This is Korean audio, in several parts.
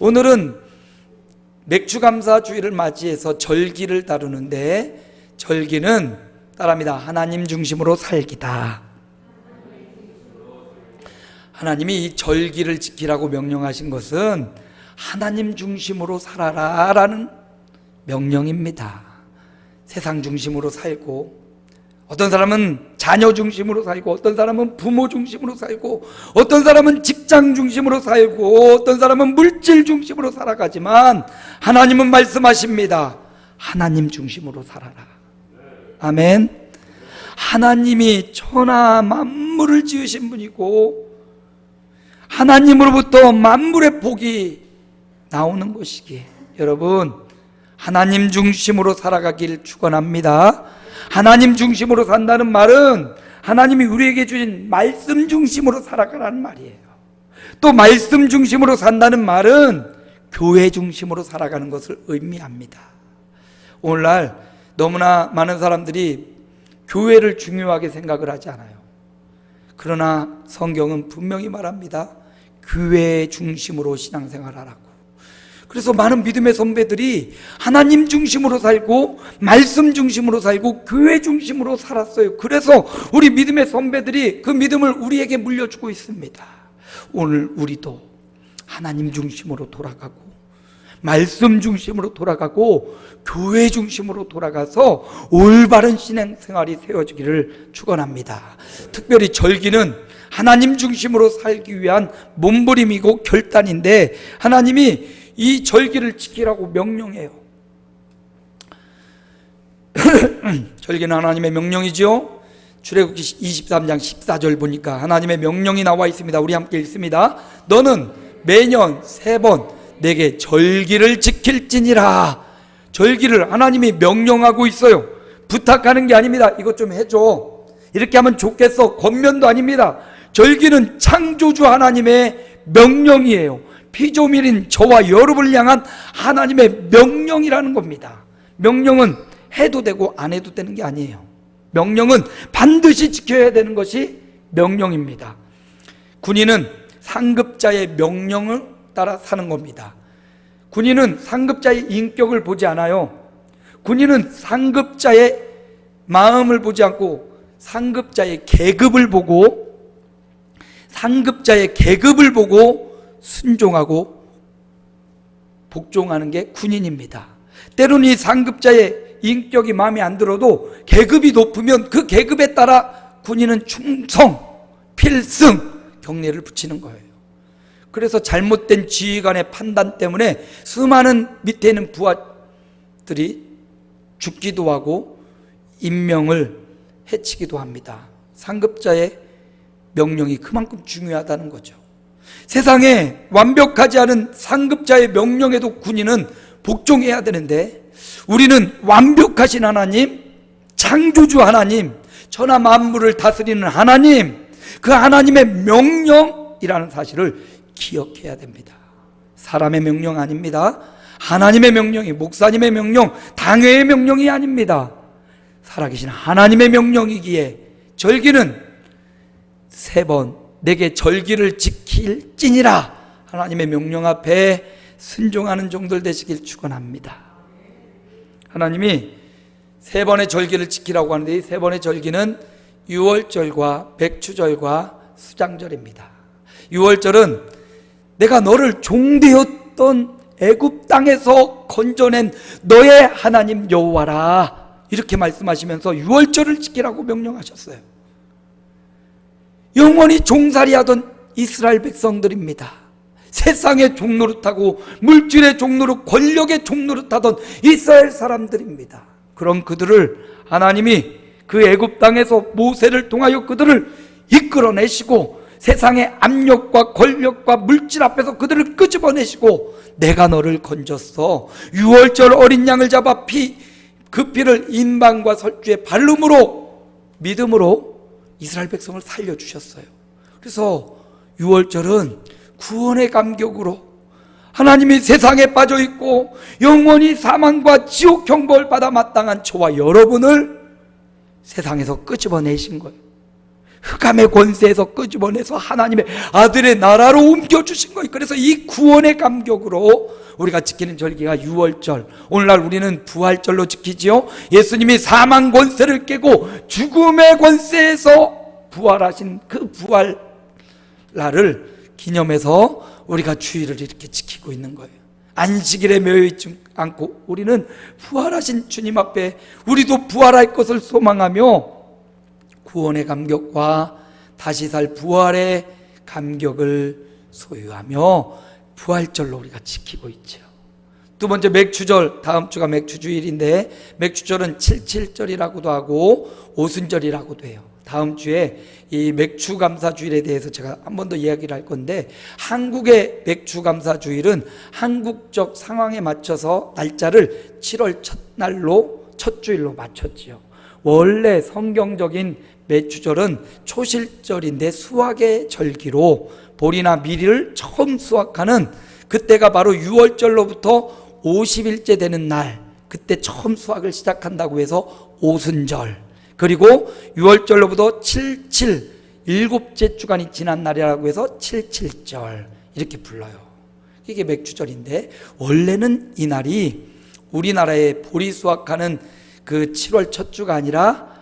오늘은 맥주감사주의를 맞이해서 절기를 다루는데, 절기는 따라합니다. 하나님 중심으로 살기다. 하나님이 이 절기를 지키라고 명령하신 것은 하나님 중심으로 살아라 라는 명령입니다. 세상 중심으로 살고, 어떤 사람은 자녀 중심으로 살고, 어떤 사람은 부모 중심으로 살고, 어떤 사람은 직장 중심으로 살고, 어떤 사람은 물질 중심으로 살아가지만 하나님은 말씀하십니다. 하나님 중심으로 살아라. 아멘. 하나님이 천하 만물을 지으신 분이고, 하나님으로부터 만물의 복이 나오는 것이기에 여러분, 하나님 중심으로 살아가길 축원합니다. 하나님 중심으로 산다는 말은 하나님이 우리에게 주신 말씀 중심으로 살아가라는 말이에요. 또 말씀 중심으로 산다는 말은 교회 중심으로 살아가는 것을 의미합니다. 오늘날 너무나 많은 사람들이 교회를 중요하게 생각을 하지 않아요. 그러나 성경은 분명히 말합니다. 교회 중심으로 신앙생활하라고. 그래서 많은 믿음의 선배들이 하나님 중심으로 살고 말씀 중심으로 살고 교회 중심으로 살았어요. 그래서 우리 믿음의 선배들이 그 믿음을 우리에게 물려주고 있습니다. 오늘 우리도 하나님 중심으로 돌아가고 말씀 중심으로 돌아가고 교회 중심으로 돌아가서 올바른 신앙생활이 세워지기를 축원합니다. 특별히 절기는 하나님 중심으로 살기 위한 몸부림이고 결단인데, 하나님이 이 절기를 지키라고 명령해요. 절기는 하나님의 명령이죠. 출애굽기 23장 14절 보니까 하나님의 명령이 나와 있습니다. 우리 함께 읽습니다. 너는 매년 3번 내게 절기를 지킬지니라. 절기를 하나님이 명령하고 있어요. 부탁하는 게 아닙니다. 이것 좀 해줘, 이렇게 하면 좋겠어, 권면도 아닙니다. 절기는 창조주 하나님의 명령이에요. 피조물인 저와 여러분을 향한 하나님의 명령이라는 겁니다. 명령은 해도 되고 안 해도 되는 게 아니에요. 명령은 반드시 지켜야 되는 것이 명령입니다. 군인은 상급자의 명령을 따라 사는 겁니다. 군인은 상급자의 인격을 보지 않아요. 군인은 상급자의 마음을 보지 않고 상급자의 계급을 보고 순종하고 복종하는 게 군인입니다. 때로는 이 상급자의 인격이 마음에 안 들어도 계급이 높으면 그 계급에 따라 군인은 충성, 필승, 경례를 붙이는 거예요. 그래서 잘못된 지휘관의 판단 때문에 수많은 밑에 있는 부하들이 죽기도 하고 인명을 해치기도 합니다. 상급자의 명령이 그만큼 중요하다는 거죠. 세상에 완벽하지 않은 상급자의 명령에도 군인은 복종해야 되는데, 우리는 완벽하신 하나님, 창조주 하나님, 천하 만물을 다스리는 하나님, 그 하나님의 명령이라는 사실을 기억해야 됩니다. 사람의 명령 아닙니다. 하나님의 명령이, 목사님의 명령, 당회의 명령이 아닙니다. 살아계신 하나님의 명령이기에 절기는 3번 내게 절기를 지킬지니라. 하나님의 명령 앞에 순종하는 종들 되시길 축원합니다. 하나님이 3번의 절기를 지키라고 하는데, 이 3번의 절기는 유월절과 백추절과 수장절입니다. 유월절은 내가 너를 종되었던 애굽 땅에서 건져낸 너의 하나님 여호와라, 이렇게 말씀하시면서 유월절을 지키라고 명령하셨어요. 영원히 종살이하던 이스라엘 백성들입니다. 세상의 종노릇하고 물질의 종노릇, 권력의 종노릇하던 이스라엘 사람들입니다. 그런 그들을 하나님이 그 애굽 땅에서 모세를 통하여 그들을 이끌어내시고 세상의 압력과 권력과 물질 앞에서 그들을 끄집어내시고, 내가 너를 건졌어. 유월절 어린 양을 잡아 그 피를 인방과 설주에 바름으로 믿음으로 이스라엘 백성을 살려주셨어요. 그래서 유월절은 구원의 감격으로 하나님이 세상에 빠져있고 영원히 사망과 지옥 형벌 받아 마땅한 저와 여러분을 세상에서 끄집어내신 거예요. 흑암의 권세에서 끄집어내서 하나님의 아들의 나라로 옮겨주신 거예요. 그래서 이 구원의 감격으로 우리가 지키는 절기가 유월절, 오늘날 우리는 부활절로 지키지요. 예수님이 사망 권세를 깨고 죽음의 권세에서 부활하신 그 부활날을 기념해서 우리가 주일을 이렇게 지키고 있는 거예요. 안식일에 매여있지 않고 우리는 부활하신 주님 앞에 우리도 부활할 것을 소망하며 구원의 감격과 다시 살 부활의 감격을 소유하며 부활절로 우리가 지키고 있죠. 두 번째 맥주절, 다음 주가 맥주주일인데 맥주절은 77절이라고도 하고 오순절이라고도 해요. 다음 주에 이 맥주감사주일에 대해서 제가 한 번 더 이야기를 할 건데, 한국의 맥주감사주일은 한국적 상황에 맞춰서 날짜를 7월 첫날로 첫 주일로 맞췄지요. 원래 성경적인 맥주절은 초실절인데 수확의 절기로 보리나 밀을 처음 수확하는 그때가 바로 6월절로부터 50일째 되는 날, 그때 처음 수확을 시작한다고 해서 오순절, 그리고 6월절로부터 7째 주간이 지난 날이라고 해서 77절 이렇게 불러요. 이게 맥주절인데 원래는 이 날이 우리나라의 보리 수확하는 그 7월 첫 주가 아니라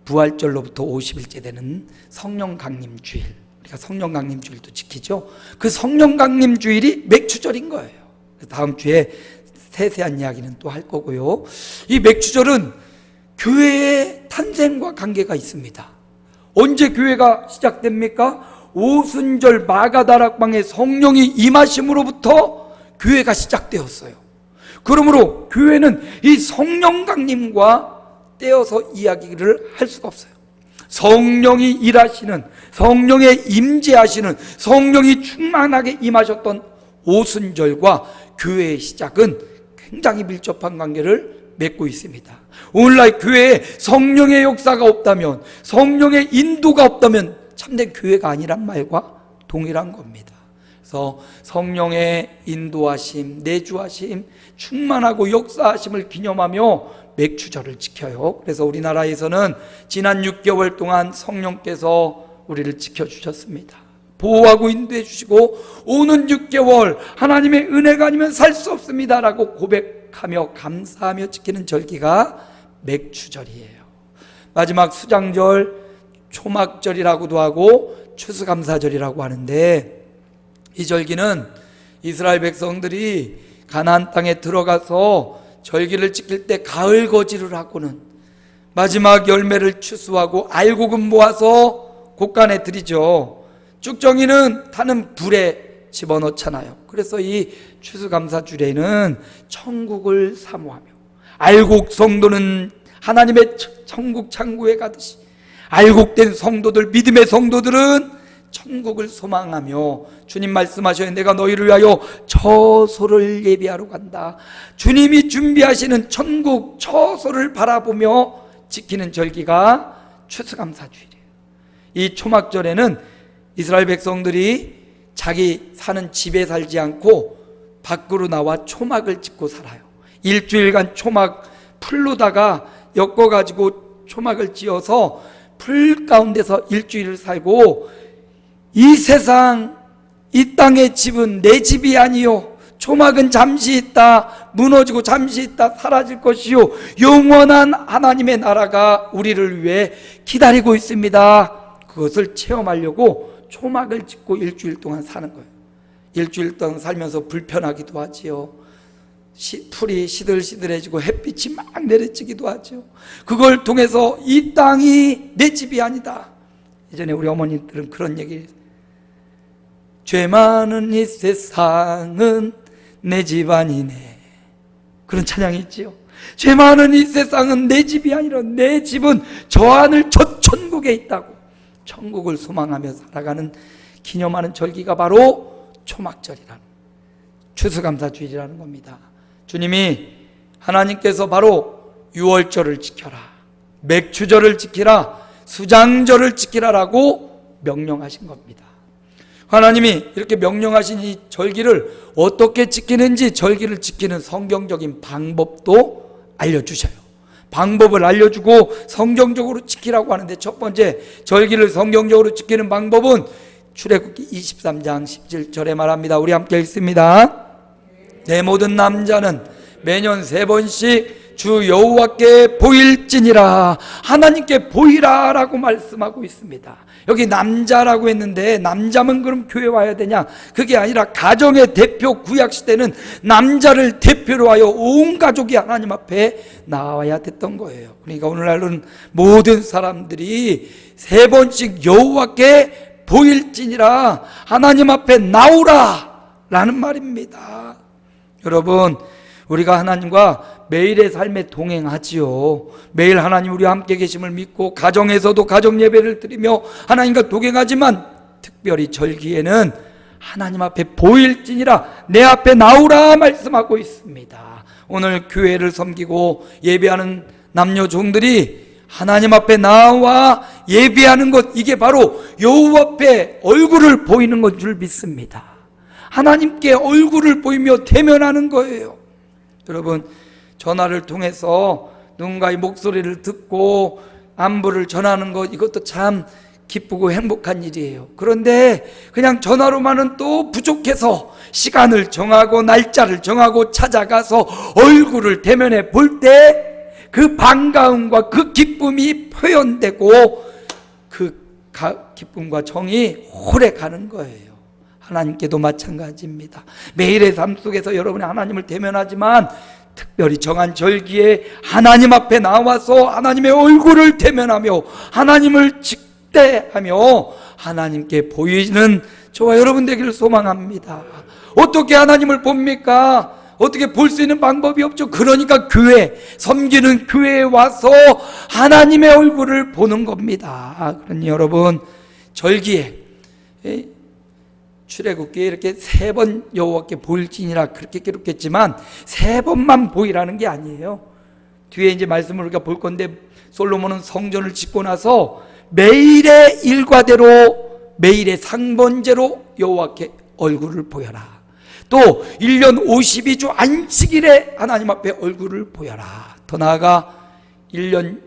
부활절로부터 50일째 되는 성령강림주일, 우리가 성령강림주일도 지키죠. 그 성령강림주일이 맥주절인 거예요. 다음 주에 세세한 이야기는 또 할 거고요. 이 맥주절은 교회의 탄생과 관계가 있습니다. 언제 교회가 시작됩니까? 오순절 마가다락방에 성령이 임하심으로부터 교회가 시작되었어요. 그러므로 교회는 이 성령 강림과 떼어서 이야기를 할 수가 없어요. 성령이 일하시는, 성령의 임재하시는, 성령이 충만하게 임하셨던 오순절과 교회의 시작은 굉장히 밀접한 관계를 맺고 있습니다. 오늘날 교회에 성령의 역사가 없다면, 성령의 인도가 없다면 참된 교회가 아니란 말과 동일한 겁니다. 그래서 성령의 인도하심, 내주하심, 충만하고 역사하심을 기념하며 맥주절을 지켜요. 그래서 우리나라에서는 지난 6개월 동안 성령께서 우리를 지켜주셨습니다. 보호하고 인도해 주시고 오는 6개월 하나님의 은혜가 아니면 살 수 없습니다 라고 고백하며 감사하며 지키는 절기가 맥주절이에요. 마지막 수장절, 초막절이라고도 하고 추수감사절이라고 하는데, 이 절기는 이스라엘 백성들이 가나안 땅에 들어가서 절기를 지킬 때 가을 거지를 하고는 마지막 열매를 추수하고 알곡은 모아서 곳간에 드리죠. 쭉정이는 타는 불에 집어넣잖아요. 그래서 이 추수감사주일에는 천국을 사모하며, 알곡 성도는 하나님의 천국 창고에 가듯이 알곡된 성도들, 믿음의 성도들은 천국을 소망하며, 주님 말씀하셔요. 내가 너희를 위하여 처소를 예비하러 간다. 주님이 준비하시는 천국 처소를 바라보며 지키는 절기가 추수감사주일이에요. 이 초막절에는 이스라엘 백성들이 자기 사는 집에 살지 않고 밖으로 나와 초막을 짓고 살아요. 일주일간 초막 풀로다가 엮어가지고 초막을 지어서 풀 가운데서 일주일을 살고, 이 세상 이 땅의 집은 내 집이 아니요, 초막은 잠시 있다 무너지고 잠시 있다 사라질 것이요, 영원한 하나님의 나라가 우리를 위해 기다리고 있습니다. 그것을 체험하려고 초막을 짓고 일주일 동안 사는 거예요. 일주일 동안 살면서 불편하기도 하지요. 풀이 시들시들해지고 햇빛이 막 내리쬐기도 하죠. 그걸 통해서 이 땅이 내 집이 아니다. 예전에 우리 어머니들은 그런 얘기를 했어요. 죄 많은 이 세상은 내 집 아니네. 그런 찬양이 있지요. 죄 많은 이 세상은 내 집이 아니라 내 집은 저 하늘 저 천국에 있다고 천국을 소망하며 살아가는, 기념하는 절기가 바로 초막절이라는, 추수감사주일이라는 겁니다. 주님이, 하나님께서 바로 유월절을 지켜라, 맥주절을 지키라, 수장절을 지키라라고 명령하신 겁니다. 하나님이 이렇게 명령하신 이 절기를 어떻게 지키는지 절기를 지키는 성경적인 방법도 알려주셔요. 방법을 알려주고 성경적으로 지키라고 하는데, 첫 번째 절기를 성경적으로 지키는 방법은 출애굽기 23장 17절에 말합니다. 우리 함께 읽습니다. 내 모든 남자는 매년 3번씩 주 여호와께 보일지니라. 하나님께 보이라 라고 말씀하고 있습니다. 여기 남자라고 했는데, 남자면 그럼 교회 와야 되냐? 그게 아니라 가정의 대표, 구약시대는 남자를 대표로 하여 온 가족이 하나님 앞에 나와야 됐던 거예요. 그러니까 오늘날은 모든 사람들이 3번씩 여호와께 보일지니라, 하나님 앞에 나오라 라는 말입니다. 여러분, 우리가 하나님과 매일의 삶에 동행하지요. 매일 하나님 우리와 함께 계심을 믿고 가정에서도 가정 예배를 드리며 하나님과 동행하지만, 특별히 절기에는 하나님 앞에 보일지니라, 내 앞에 나오라 말씀하고 있습니다. 오늘 교회를 섬기고 예배하는 남녀 종들이 하나님 앞에 나와 예배하는 것, 이게 바로 여호와 앞에 얼굴을 보이는 것 줄 믿습니다. 하나님께 얼굴을 보이며 대면하는 거예요. 여러분, 전화를 통해서 누군가의 목소리를 듣고 안부를 전하는 것, 이것도 참 기쁘고 행복한 일이에요. 그런데 그냥 전화로만은 또 부족해서 시간을 정하고 날짜를 정하고 찾아가서 얼굴을 대면해 볼 때 그 반가움과 그 기쁨이 표현되고 그 기쁨과 정이 오래 가는 거예요. 하나님께도 마찬가지입니다. 매일의 삶 속에서 여러분이 하나님을 대면하지만, 특별히 정한 절기에 하나님 앞에 나와서 하나님의 얼굴을 대면하며 하나님을 직대하며 하나님께 보이는 저와 여러분 되기를 소망합니다. 어떻게 하나님을 봅니까? 어떻게 볼 수 있는 방법이 없죠. 그러니까 교회, 섬기는 교회에 와서 하나님의 얼굴을 보는 겁니다. 그러니 여러분, 절기에 출애굽기에 이렇게 3번 여호와께 보일지니라 그렇게 기록했지만 3번만 보이라는 게 아니에요. 뒤에 이제 말씀을 우리가 볼 건데, 솔로몬은 성전을 짓고 나서 매일의 일과대로, 매일의 상번제로 여호와께 얼굴을 보여라. 또 1년 52주 안식일에 하나님 앞에 얼굴을 보여라. 더 나아가 1년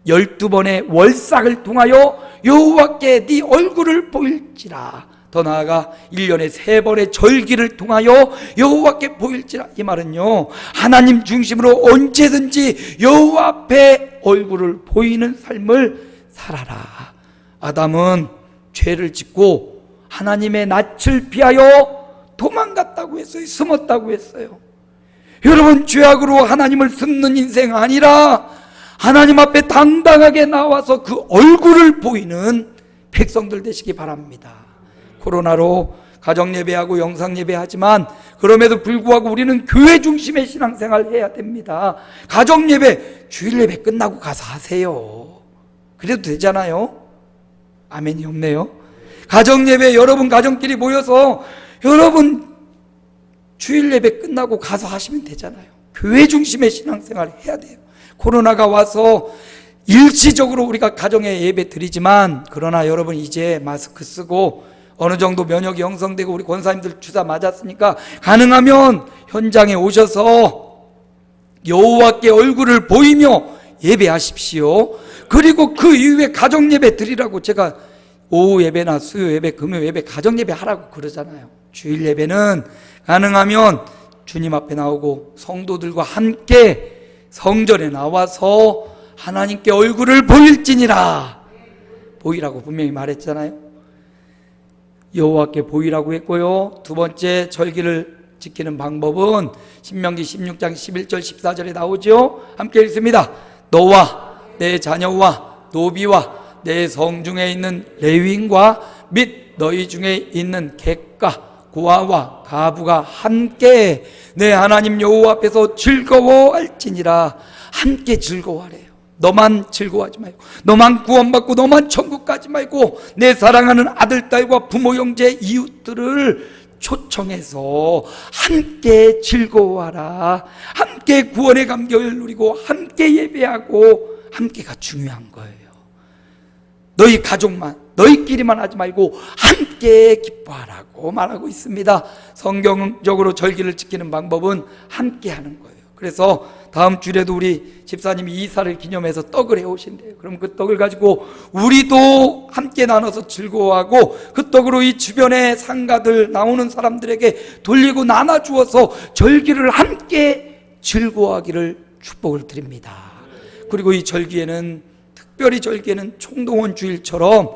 12번의 월삭을 통하여 여호와께 네 얼굴을 보일지라. 더 나아가 1년에 3번의 절기를 통하여 여호와께 보일지라. 이 말은요, 하나님 중심으로 언제든지 여호와 앞에 얼굴을 보이는 삶을 살아라. 아담은 죄를 짓고 하나님의 낯을 피하여 도망갔다고 했어요. 숨었다고 했어요. 여러분, 죄악으로 하나님을 숨는 인생 아니라 하나님 앞에 당당하게 나와서 그 얼굴을 보이는 백성들 되시기 바랍니다. 코로나로 가정예배하고 영상예배하지만 그럼에도 불구하고 우리는 교회 중심의 신앙생활을 해야 됩니다. 가정예배, 주일예배 끝나고 가서 하세요. 그래도 되잖아요. 아멘이 없네요. 가정예배, 여러분 가정끼리 모여서 여러분 주일예배 끝나고 가서 하시면 되잖아요. 교회 중심의 신앙생활을 해야 돼요. 코로나가 와서 일시적으로 우리가 가정에 예배 드리지만, 그러나 여러분 이제 마스크 쓰고 어느 정도 면역이 형성되고 우리 권사님들 주사 맞았으니까 가능하면 현장에 오셔서 여호와께 얼굴을 보이며 예배하십시오. 그리고 그 이후에 가정 예배 드리라고 제가 오후 예배나 수요 예배, 금요 예배, 가정 예배 하라고 그러잖아요. 주일 예배는 가능하면 주님 앞에 나오고 성도들과 함께 성전에 나와서 하나님께 얼굴을 보일지니라. 보이라고 분명히 말했잖아요. 여호와께 보이라고 했고요. 두 번째, 절기를 지키는 방법은 신명기 16장 11절 14절에 나오죠. 함께 읽습니다. 너와 내 자녀와 노비와 내 성중에 있는 레위인과 및 너희 중에 있는 객과 고아와 가부가 함께 내 하나님 여호와 앞에서 즐거워할지니라. 함께 즐거워하래요. 너만 즐거워하지 말고, 너만 구원받고 너만 천국 가지 말고 내 사랑하는 아들, 딸과 부모, 형제, 이웃들을 초청해서 함께 즐거워하라. 함께 구원의 감격을 누리고 함께 예배하고 함께가 중요한 거예요. 너희 가족만, 너희끼리만 하지 말고 함께 기뻐하라고 말하고 있습니다. 성경적으로 절기를 지키는 방법은 함께 하는 거예요. 그래서 다음 주에도 우리 집사님이 이사를 기념해서 떡을 해오신대요. 그럼 그 떡을 가지고 우리도 함께 나눠서 즐거워하고 그 떡으로 이 주변의 상가들 나오는 사람들에게 돌리고 나눠주어서 절기를 함께 즐거워하기를 축복을 드립니다. 그리고 이 절기에는, 특별히 절기에는 총동원 주일처럼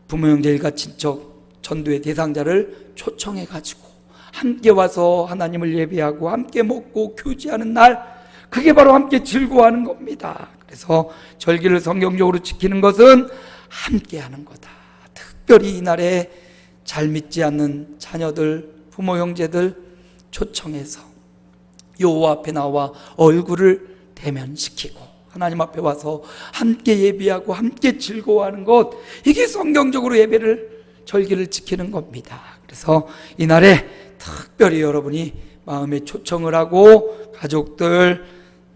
부모 형제일가 친척 전도의 대상자를 초청해 가지고 함께 와서 하나님을 예배하고 함께 먹고 교제하는 날, 그게 바로 함께 즐거워하는 겁니다. 그래서 절기를 성경적으로 지키는 것은 함께 하는 거다. 특별히 이날에 잘 믿지 않는 자녀들, 부모 형제들 초청해서 여호와 앞에 나와 얼굴을 대면시키고 하나님 앞에 와서 함께 예배하고 함께 즐거워하는 것, 이게 성경적으로 예배를, 절기를 지키는 겁니다. 그래서 이날에 특별히 여러분이 마음에 초청을 하고 가족들,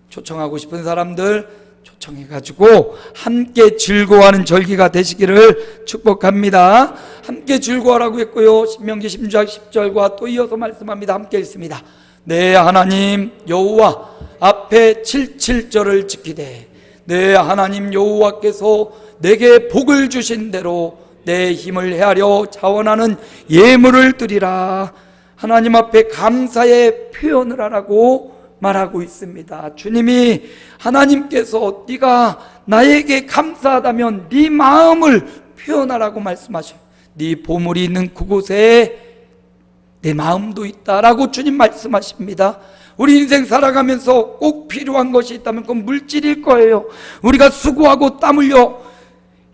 초청하고 싶은 사람들 초청해가지고 함께 즐거워하는 절기가 되시기를 축복합니다. 함께 즐거워하라고 했고요, 신명기 16장 10절과 또 이어서 말씀합니다. 함께 읽습니다. 내 하나님 여호와 앞에 77절을 지키되 내 하나님 여호와께서 내게 복을 주신 대로 내 힘을 헤아려 자원하는 예물을 드리라. 하나님 앞에 감사의 표현을 하라고 말하고 있습니다. 주님이, 하나님께서 네가 나에게 감사하다면 네 마음을 표현하라고 말씀하셔요. 네 보물이 있는 그곳에 내 마음도 있다라고 주님 말씀하십니다. 우리 인생 살아가면서 꼭 필요한 것이 있다면 그건 물질일 거예요. 우리가 수고하고 땀 흘려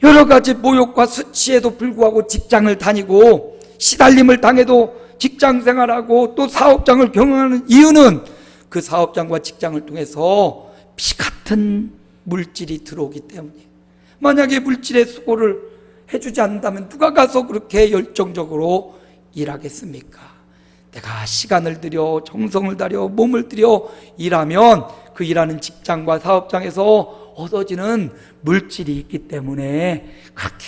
여러 가지 모욕과 수치에도 불구하고 직장을 다니고 시달림을 당해도 직장 생활하고 또 사업장을 경영하는 이유는 그 사업장과 직장을 통해서 피 같은 물질이 들어오기 때문이에요. 만약에 물질의 수고를 해주지 않는다면 누가 가서 그렇게 열정적으로 일하겠습니까? 내가 시간을 들여 정성을 다려 몸을 들여 일하면 그 일하는 직장과 사업장에서 얻어지는 물질이 있기 때문에 그렇게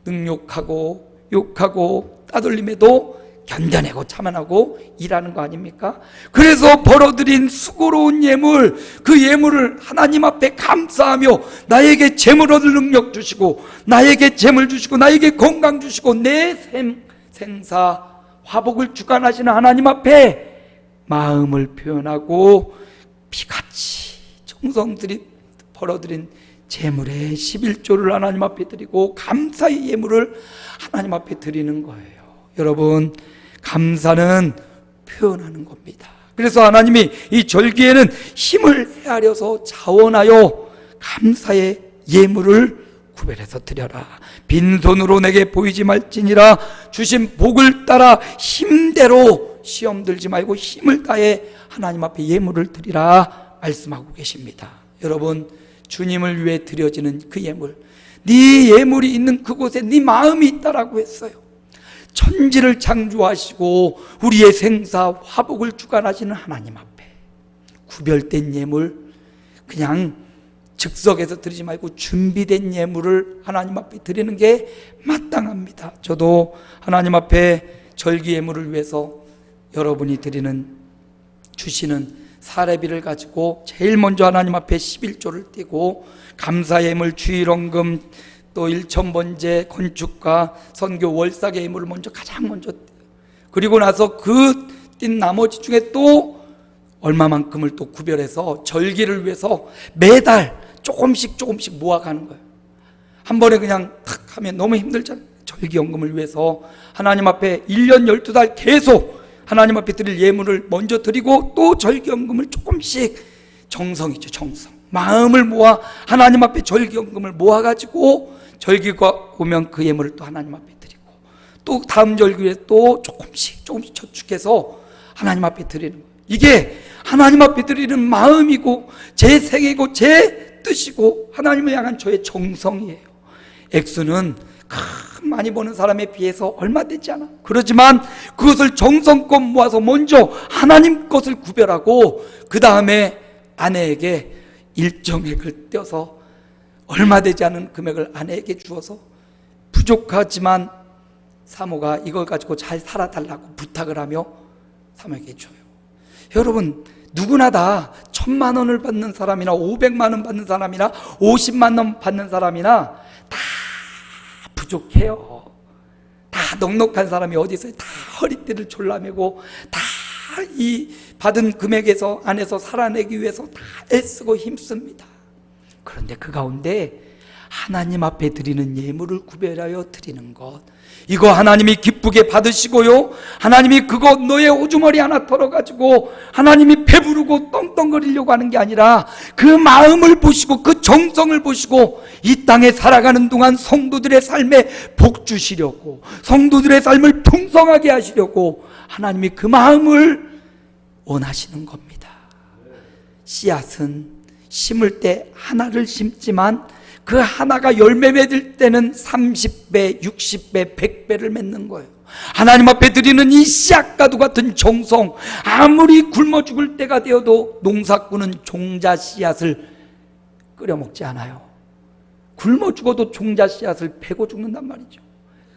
능욕하고 욕하고 따돌림에도 견뎌내고 참아내고 일하는 거 아닙니까? 그래서 벌어들인 수고로운 예물, 그 예물을 하나님 앞에 감사하며 나에게 재물 얻을 능력 주시고 나에게 재물 주시고 나에게 건강 주시고 내 생사 화복을 주관하시는 하나님 앞에 마음을 표현하고 피같이 정성들이 벌어들인 재물의 11조를 하나님 앞에 드리고 감사의 예물을 하나님 앞에 드리는 거예요. 여러분, 감사는 표현하는 겁니다. 그래서 하나님이 이 절기에는 힘을 헤아려서 자원하여 감사의 예물을 구별해서 드려라. 빈손으로 내게 보이지 말지니라. 주신 복을 따라 힘대로 시험 들지 말고 힘을 다해 하나님 앞에 예물을 드리라 말씀하고 계십니다. 여러분, 주님을 위해 드려지는 그 예물, 네 예물이 있는 그곳에 네 마음이 있다라고 했어요. 천지를 창조하시고 우리의 생사 화복을 주관하시는 하나님 앞에 구별된 예물, 그냥 즉석에서 드리지 말고 준비된 예물을 하나님 앞에 드리는 게 마땅합니다. 저도 하나님 앞에 절기 예물을 위해서 여러분이 주시는 사례비를 가지고 제일 먼저 하나님 앞에 11조를 떼고 감사 예물, 주일원금, 또 일천번제, 건축가, 선교, 월삭의 예물을 가장 먼저 떼요. 그리고 나서 그 띈 나머지 중에 또 얼마만큼을 또 구별해서 절기를 위해서 매달 조금씩 모아가는 거예요. 한 번에 그냥 탁 하면 너무 힘들잖아요. 절기연금을 위해서 하나님 앞에 1년 12달 계속 하나님 앞에 드릴 예물을 먼저 드리고 또 절기연금을 조금씩, 정성이죠, 정성. 마음을 모아 하나님 앞에 절기연금을 모아가지고 절기가 오면 그 예물을 또 하나님 앞에 드리고 또 다음 절기에 또 조금씩 저축해서 하나님 앞에 드리는 거예요. 이게 하나님 앞에 드리는 마음이고 제 생애고 제 뜻이고 하나님을 향한 저의 정성이에요. 액수는 많이 버는 사람에 비해서 얼마 되지 않아. 그렇지만 그것을 정성껏 모아서 먼저 하나님 것을 구별하고 그 다음에 아내에게 일정액을 떼어서 얼마 되지 않은 금액을 아내에게 주어서 부족하지만 사모가 이걸 가지고 잘 살아달라고 부탁을 하며 사모에게 줘요. 여러분, 누구나 다 1,000만 원을 받는 사람이나 500만 원 받는 사람이나 50만 원 받는 사람이나 다 부족해요. 다 넉넉한 사람이 어디 있어요? 다 허리띠를 졸라매고 다 이 받은 금액에서 안에서 살아내기 위해서 다 애쓰고 힘씁니다. 그런데 그 가운데 하나님 앞에 드리는 예물을 구별하여 드리는 것, 이거 하나님이 기쁘게 받으시고요, 하나님이 그거 너의 오주머니 하나 털어가지고 하나님이 배부르고 떵떵거리려고 하는 게 아니라 그 마음을 보시고 그 정성을 보시고 이 땅에 살아가는 동안 성도들의 삶에 복 주시려고, 성도들의 삶을 풍성하게 하시려고 하나님이 그 마음을 원하시는 겁니다. 씨앗은 심을 때 하나를 심지만 그 하나가 열매 맺을 때는 30배, 60배, 100배를 맺는 거예요. 하나님 앞에 드리는 이 씨앗과도 같은 정성, 아무리 굶어 죽을 때가 되어도 농사꾼은 종자 씨앗을 끓여 먹지 않아요. 굶어 죽어도 종자 씨앗을 베고 죽는단 말이죠.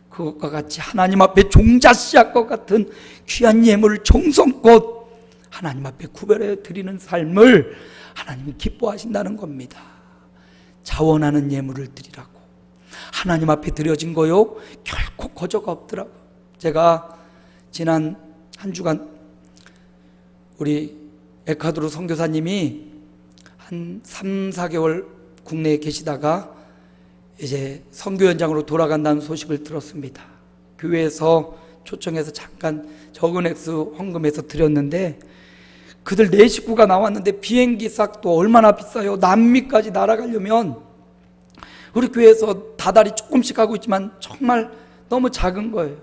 그것과 같이 하나님 앞에 종자 씨앗과 같은 귀한 예물을 정성껏 하나님 앞에 구별해 드리는 삶을 하나님이 기뻐하신다는 겁니다. 자원하는 예물을 드리라고. 하나님 앞에 드려진 거요, 결코 거저가 없더라고. 제가 지난 한 주간 우리 에콰도르 선교사님이 한 3, 4개월 국내에 계시다가 이제 선교 현장으로 돌아간다는 소식을 들었습니다. 교회에서 초청해서 잠깐 적은 액수 헌금해서 드렸는데, 그들 4식구가 나왔는데 비행기 싹도 얼마나 비싸요. 남미까지 날아가려면 우리 교회에서 다달이 조금씩 하고 있지만 정말 너무 작은 거예요.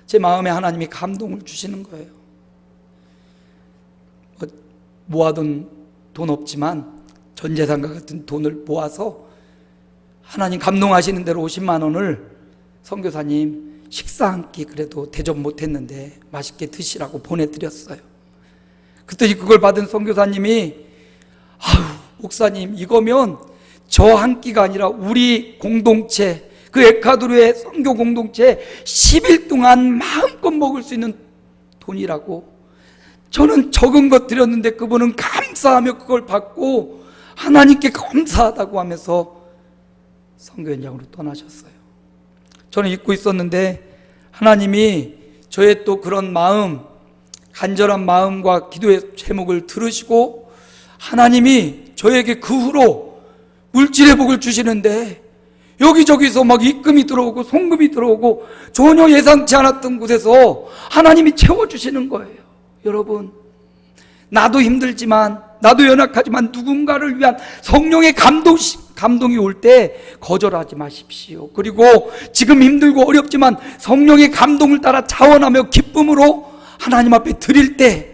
제 마음에 하나님이 감동을 주시는 거예요. 모아둔 돈 없지만 전 재산과 같은 돈을 모아서 하나님 감동하시는 대로 50만 원을 선교사님 식사 한 끼 그래도 대접 못했는데 맛있게 드시라고 보내드렸어요. 그랬더니 그걸 받은 선교사님이, 아유 목사님, 이거면 저 한 끼가 아니라 우리 공동체, 그 에콰도르의 선교 공동체 10일 동안 마음껏 먹을 수 있는 돈이라고. 저는 적은 것 드렸는데 그분은 감사하며 그걸 받고 하나님께 감사하다고 하면서 선교 현장으로 떠나셨어요. 저는 잊고 있었는데 하나님이 저의 또 그런 마음, 간절한 마음과 기도의 제목을 들으시고 하나님이 저에게 그 후로 물질의 복을 주시는데, 여기저기서 막 입금이 들어오고 송금이 들어오고 전혀 예상치 않았던 곳에서 하나님이 채워주시는 거예요. 여러분, 나도 힘들지만, 나도 연약하지만 누군가를 위한 성령의 감동이 올 때 거절하지 마십시오. 그리고 지금 힘들고 어렵지만 성령의 감동을 따라 자원하며 기쁨으로 하나님 앞에 드릴 때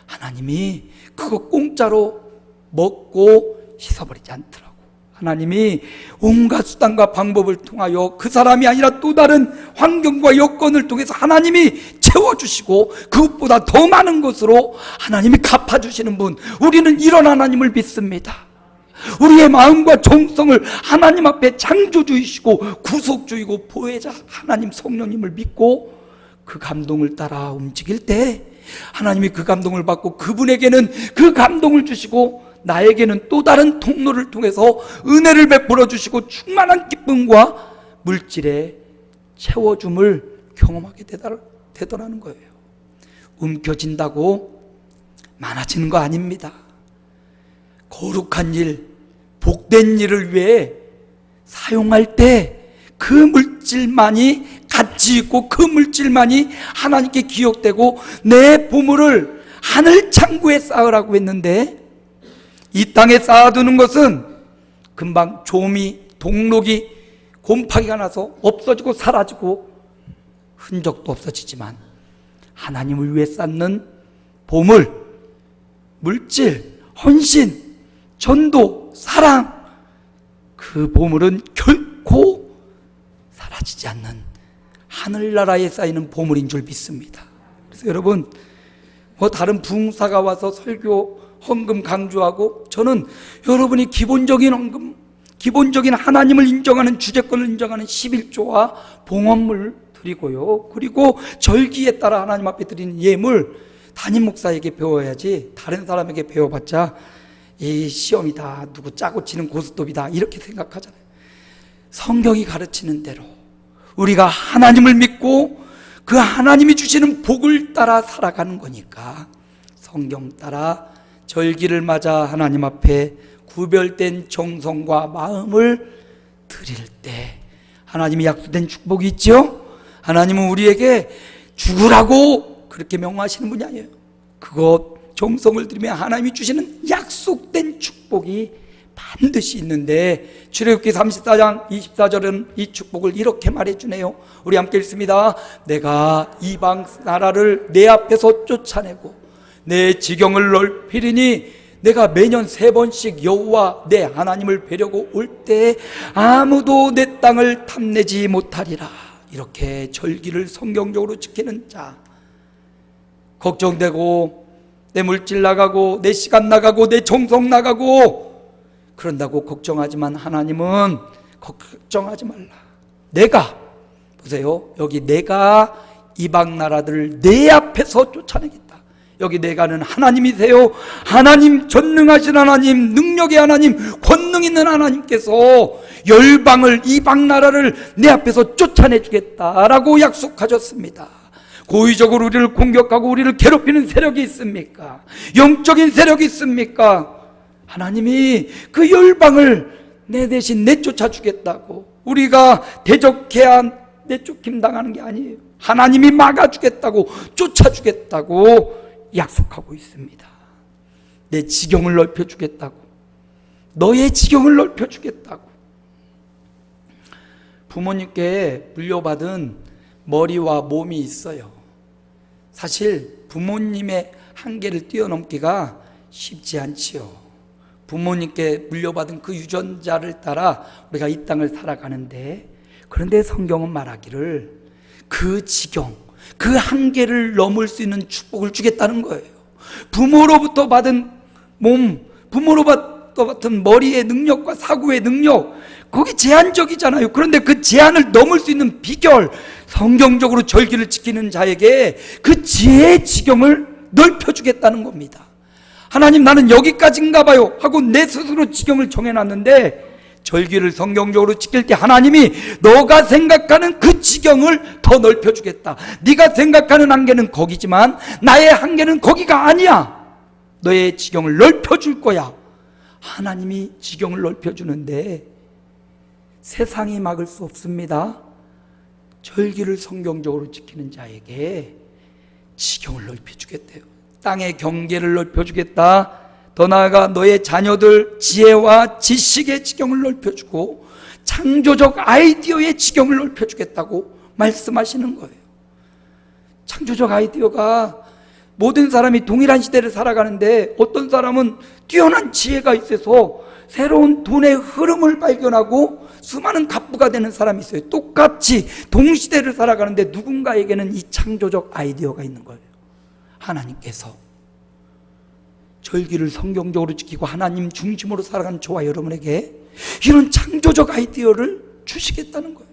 하나님이 그거 공짜로 먹고 씻어버리지 않더라고. 하나님이 온갖 수단과 방법을 통하여 그 사람이 아니라 또 다른 환경과 여건을 통해서 하나님이 채워주시고 그것보다 더 많은 것으로 하나님이 갚아주시는 분, 우리는 이런 하나님을 믿습니다. 우리의 마음과 정성을 하나님 앞에 창조주이시고 구속주이고 보혜자 하나님 성령님을 믿고 그 감동을 따라 움직일 때 하나님이 그 감동을 받고 그분에게는 그 감동을 주시고 나에게는 또 다른 통로를 통해서 은혜를 베풀어 주시고 충만한 기쁨과 물질의 채워줌을 경험하게 되더라는 거예요. 움켜진다고 많아지는 거 아닙니다. 거룩한 일, 복된 일을 위해 사용할 때 그 물질만이 가치 있고 그 물질만이 하나님께 기억되고 내 보물을 하늘 창고에 쌓으라고 했는데, 이 땅에 쌓아두는 것은 금방 조미, 동록이, 곰팡이가 나서 없어지고 사라지고 흔적도 없어지지만 하나님을 위해 쌓는 보물, 물질, 헌신, 전도, 사랑, 그 보물은 결코 사라지지 않는 하늘나라에 쌓이는 보물인 줄 믿습니다. 그래서 여러분, 다른 부흥사가 와서 설교, 헌금 강조하고, 저는 여러분이 기본적인 헌금, 기본적인 하나님을 인정하는 주제권을 인정하는 11조와 봉헌물 드리고요, 그리고 절기에 따라 하나님 앞에 드리는 예물, 담임 목사에게 배워야지 다른 사람에게 배워봤자 이 시험이다, 누구 짜고 치는 고스톱이다 이렇게 생각하잖아요. 성경이 가르치는 대로 우리가 하나님을 믿고 그 하나님이 주시는 복을 따라 살아가는 거니까 성경 따라 절기를 맞아 하나님 앞에 구별된 정성과 마음을 드릴 때 하나님이 약속된 축복이 있죠. 하나님은 우리에게 죽으라고 그렇게 명하시는 분이 아니에요. 그것 정성을 들이면 하나님이 주시는 약속된 축복이 반드시 있는데 출애굽기 34장 24절은 이 축복을 이렇게 말해주네요. 우리 함께 읽습니다. 내가 이방 나라를 내 앞에서 쫓아내고 내 지경을 넓히리니 내가 매년 3번씩 여호와 내 하나님을 뵈려고 올 때 아무도 내 땅을 탐내지 못하리라. 이렇게 절기를 성경적으로 지키는 자, 걱정되고 내 물질 나가고 내 시간 나가고 내 정성 나가고 그런다고 걱정하지만 하나님은 걱정하지 말라. 내가, 보세요, 여기 내가 이방 나라들을 내 앞에서 쫓아내겠다. 여기 내가는 하나님이세요. 하나님, 전능하신 하나님, 능력의 하나님, 권능 있는 하나님께서 열방을, 이방 나라를 내 앞에서 쫓아내주겠다라고 약속하셨습니다. 고의적으로 우리를 공격하고 우리를 괴롭히는 세력이 있습니까? 영적인 세력이 있습니까? 하나님이 그 열방을 내 대신 내쫓아 주겠다고, 우리가 대적해야 내쫓김 당하는 게 아니에요. 하나님이 막아주겠다고, 쫓아주겠다고 약속하고 있습니다. 내 지경을 넓혀주겠다고, 너의 지경을 넓혀주겠다고. 부모님께 물려받은 머리와 몸이 있어요. 사실 부모님의 한계를 뛰어넘기가 쉽지 않지요. 부모님께 물려받은 그 유전자를 따라 우리가 이 땅을 살아가는데, 그런데 성경은 말하기를 그 지경, 그 한계를 넘을 수 있는 축복을 주겠다는 거예요. 부모로부터 받은 몸, 부모로부터 받은 머리의 능력과 사고의 능력, 거기 제한적이잖아요. 그런데 그 제한을 넘을 수 있는 비결, 성경적으로 절기를 지키는 자에게 그 지혜의 지경을 넓혀주겠다는 겁니다. 하나님, 나는 여기까지인가 봐요 하고 내 스스로 지경을 정해놨는데, 절기를 성경적으로 지킬 때 하나님이 너가 생각하는 그 지경을 더 넓혀주겠다. 네가 생각하는 한계는 거기지만 나의 한계는 거기가 아니야. 너의 지경을 넓혀줄 거야. 하나님이 지경을 넓혀주는데 세상이 막을 수 없습니다. 절기를 성경적으로 지키는 자에게 지경을 넓혀주겠대요. 땅의 경계를 넓혀주겠다. 더 나아가 너의 자녀들 지혜와 지식의 지경을 넓혀주고 창조적 아이디어의 지경을 넓혀주겠다고 말씀하시는 거예요. 창조적 아이디어가, 모든 사람이 동일한 시대를 살아가는데 어떤 사람은 뛰어난 지혜가 있어서 새로운 돈의 흐름을 발견하고 수많은 갑부가 되는 사람이 있어요. 똑같이 동시대를 살아가는데 누군가에게는 이 창조적 아이디어가 있는 거예요. 하나님께서 절기를 성경적으로 지키고 하나님 중심으로 살아가는 저와 여러분에게 이런 창조적 아이디어를 주시겠다는 거예요.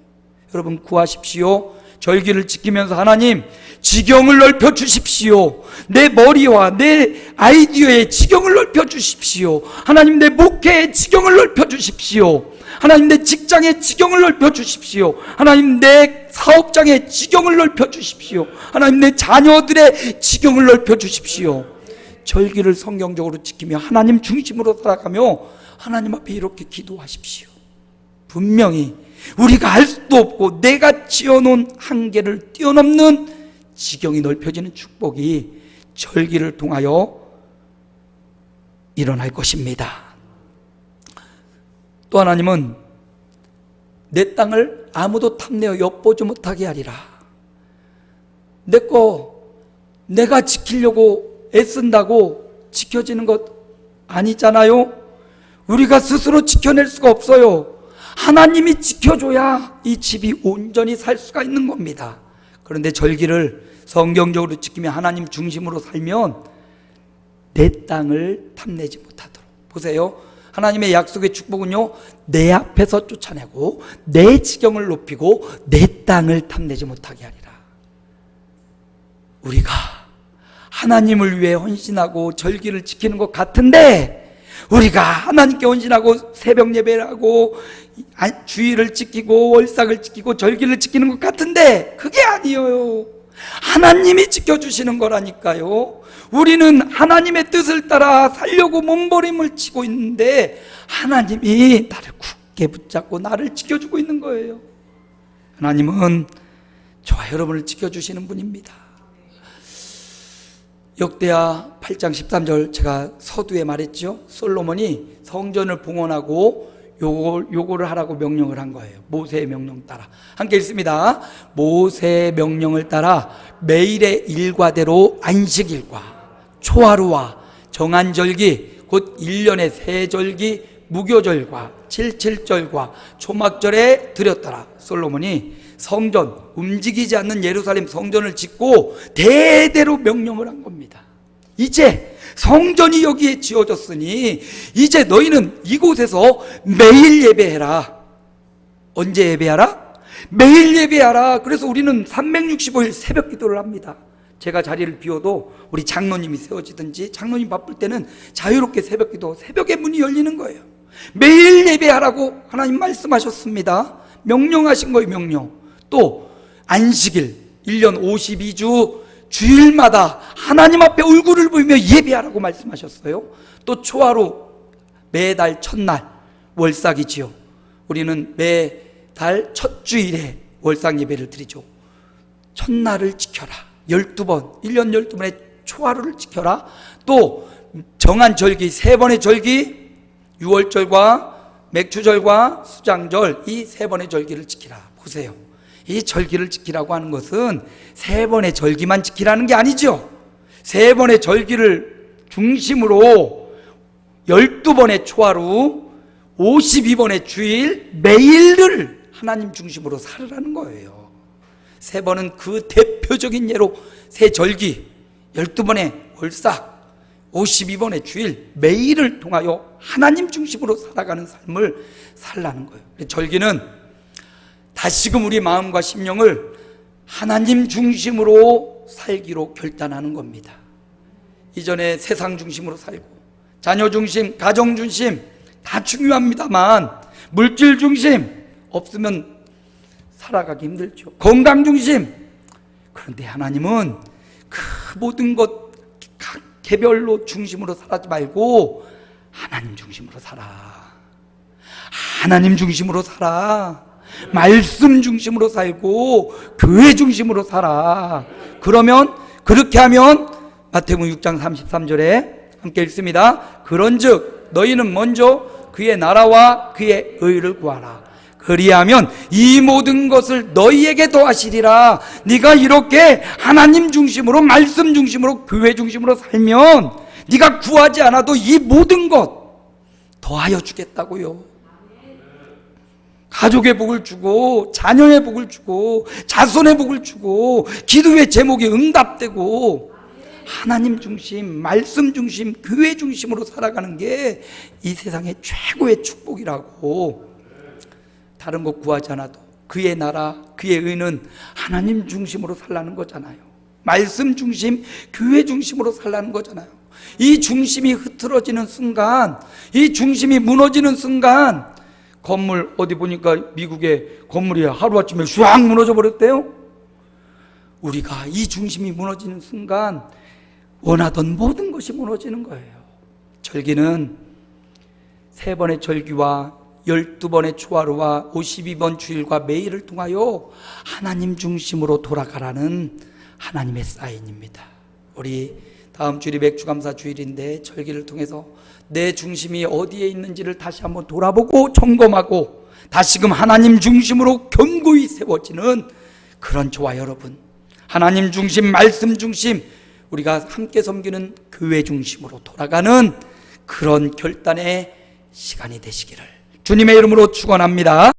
여러분, 구하십시오. 절기를 지키면서 하나님, 지경을 넓혀 주십시오. 내 머리와 내 아이디어의 지경을 넓혀 주십시오. 하나님, 내 목회의 지경을 넓혀 주십시오. 하나님, 내 직장의 지경을 넓혀 주십시오. 하나님, 내 사업장의 지경을 넓혀 주십시오. 하나님, 내 자녀들의 지경을 넓혀 주십시오. 절기를 성경적으로 지키며 하나님 중심으로 살아가며 하나님 앞에 이렇게 기도하십시오. 분명히 우리가 알 수도 없고 내가 지어놓은 한계를 뛰어넘는 지경이 넓혀지는 축복이 절기를 통하여 일어날 것입니다. 또 하나님은 내 땅을 아무도 탐내어 엿보지 못하게 하리라. 내 거 내가 지키려고 애쓴다고 지켜지는 것 아니잖아요. 우리가 스스로 지켜낼 수가 없어요. 하나님이 지켜줘야 이 집이 온전히 살 수가 있는 겁니다. 그런데 절기를 성경적으로 지키며 하나님 중심으로 살면 내 땅을 탐내지 못하도록. 보세요, 하나님의 약속의 축복은요, 내 앞에서 쫓아내고 내 지경을 높이고 내 땅을 탐내지 못하게 하리라. 우리가 하나님을 위해 헌신하고 절기를 지키는 것 같은데, 우리가 하나님께 헌신하고 새벽 예배를 하고 주일을 지키고 월삭을 지키고 절기를 지키는 것 같은데 그게 아니에요. 하나님이 지켜주시는 거라니까요. 우리는 하나님의 뜻을 따라 살려고 몸부림을 치고 있는데 하나님이 나를 굳게 붙잡고 나를 지켜주고 있는 거예요. 하나님은 저와 여러분을 지켜주시는 분입니다. 역대하 8장 13절, 제가 서두에 말했죠. 솔로몬이 성전을 봉헌하고 요거를 하라고 명령을 한 거예요. 모세의 명령 따라. 함께 읽습니다. 모세의 명령을 따라 매일의 일과대로 안식일과 초하루와 정한절기 곧 1년의 세절기 무교절과 칠칠절과 초막절에 드렸더라. 솔로몬이 성전, 움직이지 않는 예루살렘 성전을 짓고 대대로 명령을 한 겁니다. 이제 성전이 여기에 지어졌으니 이제 너희는 이곳에서 매일 예배해라. 언제 예배하라? 매일 예배하라. 그래서 우리는 365일 새벽 기도를 합니다. 제가 자리를 비워도 우리 장로님이 세워지든지, 장로님 바쁠 때는 자유롭게 새벽 기도, 새벽에 문이 열리는 거예요. 매일 예배하라고 하나님 말씀하셨습니다. 명령하신 거예요. 명령. 또 안식일 1년 52주 주일마다 하나님 앞에 얼굴을 보이며 예배하라고 말씀하셨어요. 또 초하루 매달 첫날 월삭이지요. 우리는 매달 첫 주일에 월삭 예배를 드리죠. 첫날을 지켜라. 12번, 1년 12번의 초하루를 지켜라. 또 정한 절기 3번의 절기, 6월절과 맥주절과 수장절, 이 3번의 절기를 지키라. 보세요. 이 절기를 지키라고 하는 것은 3번의 절기만 지키라는 게 아니죠. 3번의 절기를 중심으로 12번의 초하루, 52번의 주일, 매일을 하나님 중심으로 살으라는 거예요. 3번은 그 대표적인 예로 새 절기, 12번의 월삭, 52번의 주일, 매일을 통하여 하나님 중심으로 살아가는 삶을 살라는 거예요. 절기는 다시금 우리 마음과 심령을 하나님 중심으로 살기로 결단하는 겁니다. 이전에 세상 중심으로 살고 자녀 중심, 가정 중심 다 중요합니다만 물질 중심 없으면 살아가기 힘들죠. 건강 중심. 그런데 하나님은 그 모든 것 각 개별로 중심으로 살지 말고 하나님 중심으로 살아. 하나님 중심으로 살아. 말씀 중심으로 살고 교회 중심으로 살아. 그러면 그렇게 하면 마태복음 6장 33절에 함께 읽습니다. 그런즉 너희는 먼저 그의 나라와 그의 의를 구하라. 그리하면 이 모든 것을 너희에게 더하시리라. 네가 이렇게 하나님 중심으로 말씀 중심으로 교회 중심으로 살면 네가 구하지 않아도 이 모든 것 더하여 주겠다고요. 가족의 복을 주고 자녀의 복을 주고 자손의 복을 주고 기도의 제목이 응답되고 하나님 중심, 말씀 중심, 교회 중심으로 살아가는 게 이 세상의 최고의 축복이라고. 다른 것 구하지 않아도 그의 나라, 그의 의는 하나님 중심으로 살라는 거잖아요. 말씀 중심, 교회 중심으로 살라는 거잖아요. 이 중심이 흐트러지는 순간, 이 중심이 무너지는 순간, 건물 어디 보니까 미국의 건물이 하루아침에 쫙 무너져 버렸대요. 우리가 이 중심이 무너지는 순간 원하던 모든 것이 무너지는 거예요. 절기는 3번의 절기와 12번의 초하루와 52번 주일과 매일을 통하여 하나님 중심으로 돌아가라는 하나님의 사인입니다. 우리 다음 주일이 맥주감사 주일인데 절기를 통해서 내 중심이 어디에 있는지를 다시 한번 돌아보고 점검하고 다시금 하나님 중심으로 견고히 세워지는 그런 저와 여러분, 하나님 중심, 말씀 중심, 우리가 함께 섬기는 교회 중심으로 돌아가는 그런 결단의 시간이 되시기를 주님의 이름으로 축원합니다.